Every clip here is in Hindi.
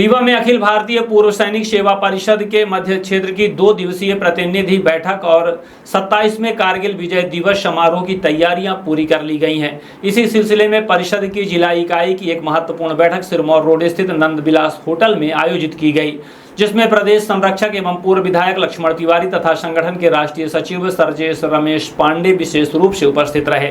रीवा में अखिल भारतीय पूर्व सैनिक सेवा परिषद के मध्य क्षेत्र की 2 दिवसीय प्रतिनिधि बैठक और 27वें कारगिल विजय दिवस समारोह की तैयारियां पूरी कर ली गई हैं। इसी सिलसिले में परिषद की जिला इकाई की एक महत्वपूर्ण बैठक सिरमौर रोड स्थित नंद विलास होटल में आयोजित की गई, जिसमें प्रदेश संरक्षक एवं पूर्व विधायक लक्ष्मण तिवारी तथा संगठन के राष्ट्रीय सचिव सरजेश रमेश पांडे विशेष रूप से उपस्थित रहे।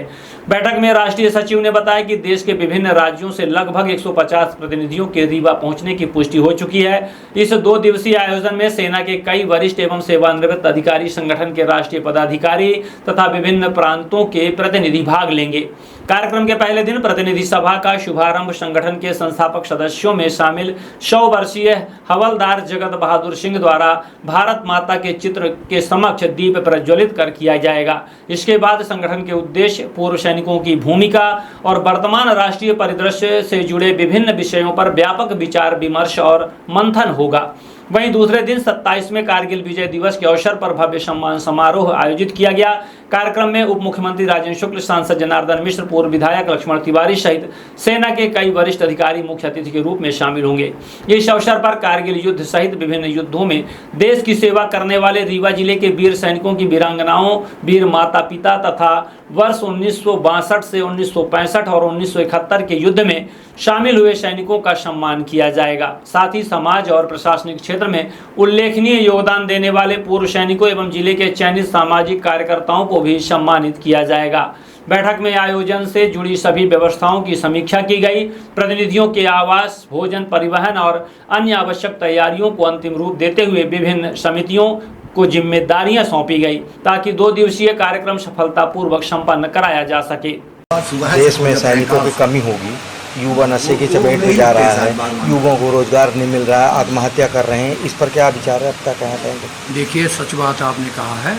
बैठक में राष्ट्रीय सचिव ने बताया कि देश के विभिन्न राज्यों से लगभग 150 प्रतिनिधियों के रीवा पहुंचने की पुष्टि हो चुकी है। इस 2 दिवसीय आयोजन में सेना के कई वरिष्ठ एवं सेवानिवृत्त अधिकारी, संगठन के राष्ट्रीय पदाधिकारी तथा विभिन्न प्रांतों के प्रतिनिधि भाग लेंगे। कार्यक्रम के पहले दिन प्रतिनिधि सभा का शुभारंभ संगठन के संस्थापक सदस्यों में शामिल 100 वर्षीय हवलदार जगत बहादुर सिंह द्वारा भारत माता के चित्र के समक्ष दीप प्रज्वलित कर किया जाएगा। इसके बाद संगठन के उद्देश्य, पूर्व सैनिकों की भूमिका और वर्तमान राष्ट्रीय परिदृश्य से जुड़े विभिन्न विषयों पर व्यापक विचार विमर्श और मंथन होगा। वहीं दूसरे दिन 27वें कारगिल विजय दिवस के अवसर पर भव्य सम्मान समारोह आयोजित किया गया। कार्यक्रम में उप मुख्यमंत्री राजेंद्र शुक्ल, सांसद जनार्दन मिश्र, पूर्व विधायक लक्ष्मण तिवारी सहित सेना के कई वरिष्ठ अधिकारी मुख्य अतिथि के रूप में शामिल होंगे। इस अवसर पर कारगिल युद्ध सहित विभिन्न युद्धों में देश की सेवा करने वाले रीवा जिले के वीर सैनिकों की वीरांगनाओं, वीर माता पिता तथा वर्ष 1962 से 1965 और 1971 के युद्ध में शामिल हुए सैनिकों का सम्मान किया जाएगा। साथ ही समाज और प्रशासनिक क्षेत्र में उल्लेखनीय योगदान देने वाले पूर्व सैनिकों एवं जिले के चयनित सामाजिक कार्यकर्ताओं को भी सम्मानित किया जाएगा। बैठक में आयोजन से जुड़ी सभी व्यवस्थाओं की समीक्षा की गई। प्रतिनिधियों के आवास, भोजन, परिवहन और अन्य आवश्यक तैयारियों को अंतिम रूप देते हुए विभिन्न समितियों को जिम्मेदारियां सौंपी गई, ताकि 2 दिवसीय कार्यक्रम सफलतापूर्वक संपन्न कराया जा सके। देश में सैनिकों की कमी होगी, युवा नशे की चपेट में जा रहा है, युवाओं को रोजगार नहीं मिल रहा है, आत्महत्या कर रहे हैं, इस पर क्या विचार है? अब तक कहना चाहेंगे? देखिए, सच बात आपने कहा है।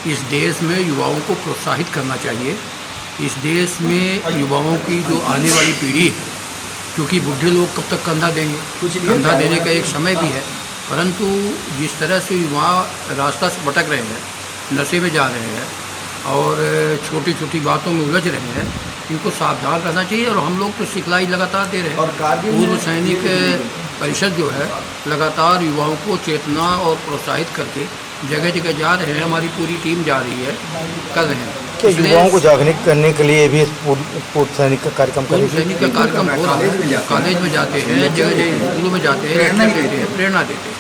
इस देश में युवाओं को प्रोत्साहित करना चाहिए। इस देश में युवाओं की जो आने वाली पीढ़ी है, क्योंकि बूढ़े लोग कब तक कंधा देंगे, कंधा देने का एक समय भी है, परंतु जिस तरह से युवा रास्ता से भटक रहे हैं, नशे में जा रहे हैं और छोटी छोटी बातों में उलझ रहे हैं, इनको सावधान रहना चाहिए। और हम लोग तो सिखलाई लगातार दे रहे हैं। और पूर्व सैनिक परिषद जो है लगातार युवाओं को चेतना और प्रोत्साहित करके जगह जगह जा रहे हैं। हमारी पूरी टीम जा रही है, कर रहे हैं। युवाओं को जागरूक करने के लिए भी पूर्व सैनिक का कार्यक्रम पूर्व सैनिक का कार्यक्रम हो रहा है। कॉलेज में जाते हैं, जगह जगह स्कूलों में जाते हैं, प्रेरणा देते हैं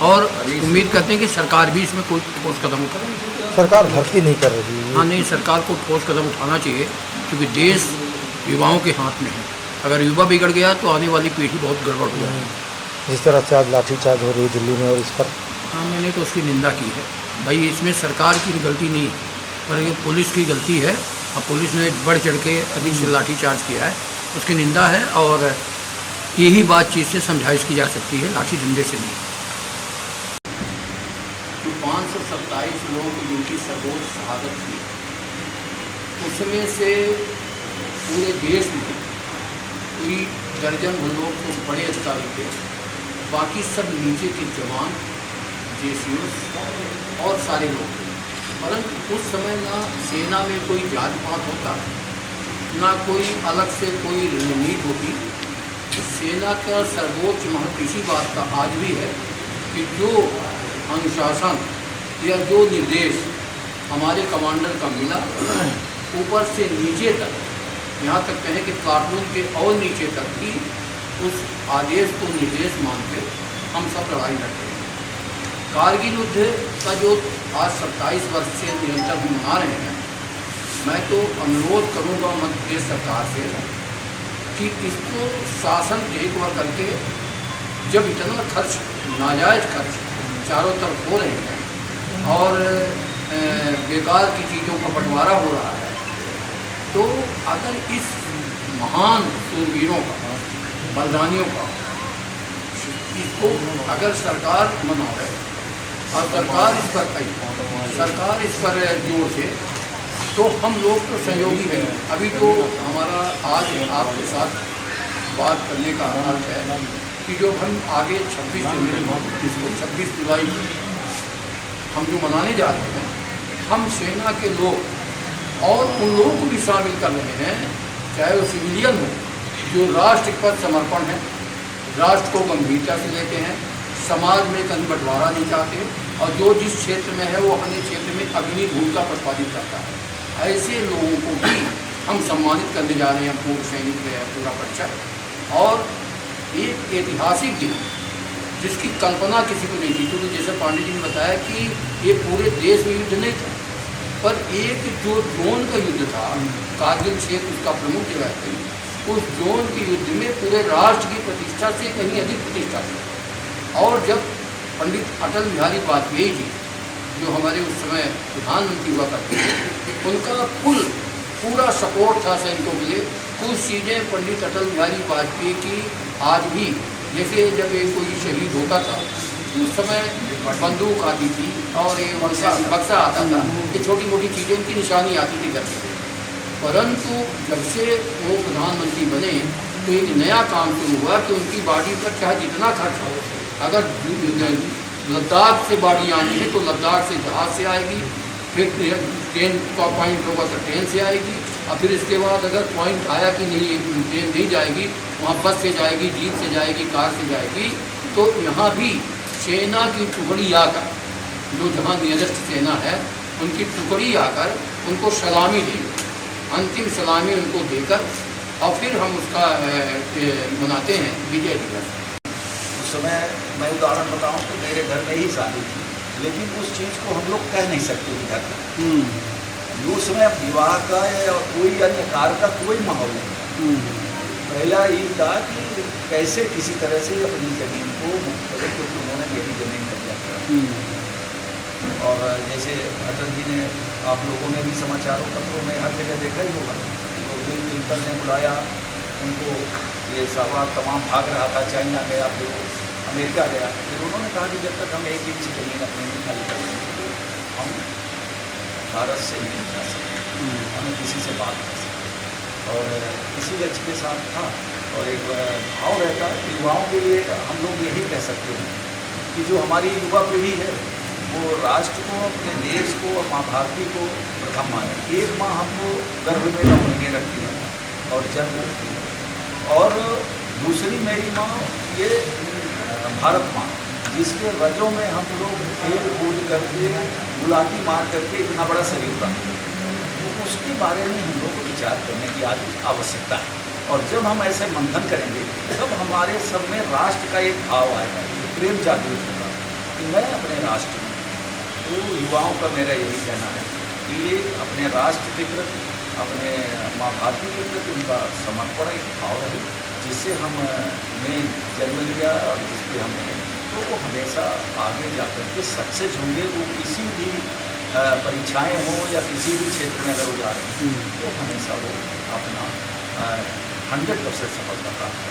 और उम्मीद करते हैं कि सरकार भी इसमें कोई ठोस कदम उठाए। सरकार भर्ती नहीं कर रही है। हाँ, नहीं, सरकार को ठोस कदम उठाना चाहिए, क्योंकि देश युवाओं के हाथ में है। अगर युवा बिगड़ गया तो आने वाली पीढ़ी बहुत गड़बड़ हो जाएगी। जिस तरह से आज लाठीचार्ज हो रही है दिल्ली में, और इस पर हाँ, मैंने तो उसकी निंदा की है। भाई, इसमें सरकार की गलती नहीं है, पर ये पुलिस की गलती है। अब पुलिस ने बढ़ चढ़ के अधिक से लाठीचार्ज किया है, उसकी निंदा है। और यही बातचीत से समझाइश की जा सकती है, लाठी डंडे से नहीं। 527 लोगों की जिनकी सर्वोच्च शहादत थी, उसमें से पूरे देश में कोई दर्जन लोग तो बड़े अधिकारी थे, बाकी सब नीचे के जवान, जेसीओ और सारे लोग थे। परंतु उस समय ना सेना में कोई जात पात होता, ना कोई अलग से कोई रणनीति होती। सेना का सर्वोच्च महत्व इसी बात का आज भी है कि जो अनुशासन या जो निर्देश हमारे कमांडर का मिला, ऊपर से नीचे तक, यहाँ तक कहें कि कार्टून के और नीचे तक भी उस आदेश को निर्देश मान के हम सब लड़ाई लड़ते हैं। कारगिल युद्ध का जो आज 27 वर्ष से निरंतर हम मना रहे हैं, मैं तो अनुरोध करूँगा मध्य प्रदेश सरकार से कि इसको शासन एक बार करके, जब इतना खर्च, नाजायज़ खर्च चारों तरफ हो रहे हैं और बेकार की चीज़ों का बंटवारा हो रहा है, तो अगर इस महान सूरवीरों का, बलिदानियों का, इसको अगर सरकार मनाए और सरकार इस पर जोर से, तो हम लोग तो सहयोगी हैं। अभी तो हमारा आज आपके साथ बात करने का अर्थ है कि जो हम आगे 26 जुलाई हम जो मनाने जा रहे हैं, हम सेना के लोग और उन लोगों को भी शामिल कर रहे हैं, चाहे वो सिविलियन हो, जो राष्ट्र पर समर्पण है, राष्ट्र को गंभीरता से लेते हैं, समाज में कहीं बंटवारा नहीं चाहते और जो जिस क्षेत्र में है वो अपने क्षेत्र में अग्रणी भूमिका प्रतिपादित करता है। ऐसे लोगों को भी हम सम्मानित करने जा रहे हैं पूर्व सैनिक पूरा परिषद। और एक ऐतिहासिक दिन जिसकी कल्पना किसी को नहीं थी, क्योंकि जैसे पांडे जी ने बताया कि ये पूरे देश में युद्ध नहीं था, पर एक जो ड्रोन का युद्ध था, कारगिल क्षेत्र उसका प्रमुख जगह थी, उस ड्रोन के युद्ध में पूरे राष्ट्र की प्रतिष्ठा से कहीं अधिक प्रतिष्ठा थी। और जब पंडित अटल बिहारी वाजपेयी जी, जो हमारे उस समय प्रधानमंत्री हुआ करते थे, उनका पूरा सपोर्ट था सैनिकों के लिए। कुछ चीज़ें पंडित अटल बिहारी वाजपेयी की आज भी, जैसे जब एक कोई शहीद होता था उस समय बंदूक आती थी और ये बक्सा आता था, ये छोटी मोटी चीज़ें उनकी निशानी आती थी घर पे। परंतु जब से वो प्रधानमंत्री बने तो एक नया काम शुरू हुआ कि उनकी बाड़ी पर चाहे जितना खर्च हो, अगर लद्दाख से बाड़ी आनी है तो लद्दाख से जहाज़ से आएगी, फिर ट्रेन का पॉइंट होगा तो ट्रेन से आएगी, और फिर इसके बाद अगर पॉइंट आया कि नहीं ट्रेन नहीं जाएगी, वहाँ बस से जाएगी, जीप से जाएगी, कार से जाएगी। तो यहाँ भी सेना की टुकड़ी आकर, जो जहाँ नियरेस्ट सेना है उनकी टुकड़ी आकर उनको सलामी देगी, अंतिम सलामी उनको देकर और फिर हम उसका मनाते हैं विजय दिवस। उस समय मैं उदाहरण बताऊं तो मेरे घर में ही शादी थी, लेकिन उस चीज़ को हम लोग कह नहीं सकते घर में। उस समय विवाह का या कोई अन्य कार्य का कोई माहौल नहीं था। पहला ये था कि कैसे किसी तरह से अपनी ज़मीन को मुक्त करें, क्योंकि उन्होंने मेरी ज़मीन कब्जा करा। और जैसे अटल जी ने, आप लोगों ने भी समाचारों पत्रों में हर जगह देखा ही होगा, तो बिल क्लिंटन ने बुलाया उनको, ये सहवाग तमाम भाग रहा था, चाइना गया, फिर अमेरिका गया। फिर उन्होंने कहा कि जब तक हम एक इंच ज़मीन अपनी नहीं खाली करेंगे तो हम भारत से नहीं जा सकते, हमें किसी से बात कर सकते। और इसी लक्ष्य के साथ था। और एक भाव रहता है कि युवाओं के लिए हम लोग यही कह सकते हैं कि जो हमारी युवा पीढ़ी है वो राष्ट्र को, अपने देश को और माँ भारती को प्रथम माने। एक माँ हमको गर्भ में न रखती है और जन्म रखती है, और दूसरी मेरी माँ ये भारत माँ, जिसके रजों में हम लोग खेल कूद करके, गुलाटी मार करके इतना बड़ा शरीर बना, तो उसके बारे में हम लोग को विचार करने की आज आवश्यकता है। और जब हम ऐसे मंथन करेंगे तब हमारे सब में राष्ट्र का एक भाव आएगा, प्रेम जागृत होगा कि मैं अपने राष्ट्र में। तो युवाओं का मेरा यही कहना है कि ये अपने राष्ट्र के प्रति, अपने माँ भारती के प्रति उनका समर्पण एक भाव है, जिससे हम ने जन्म लिया और जिस पर हमने, तो वो हमेशा आगे जाकर के सक्सेस होंगे। वो किसी भी परीक्षाएं हों या किसी भी क्षेत्र में अगर वो जा रहे हैं तो हमेशा वो अपना 100% सफलता प्राप्त करें।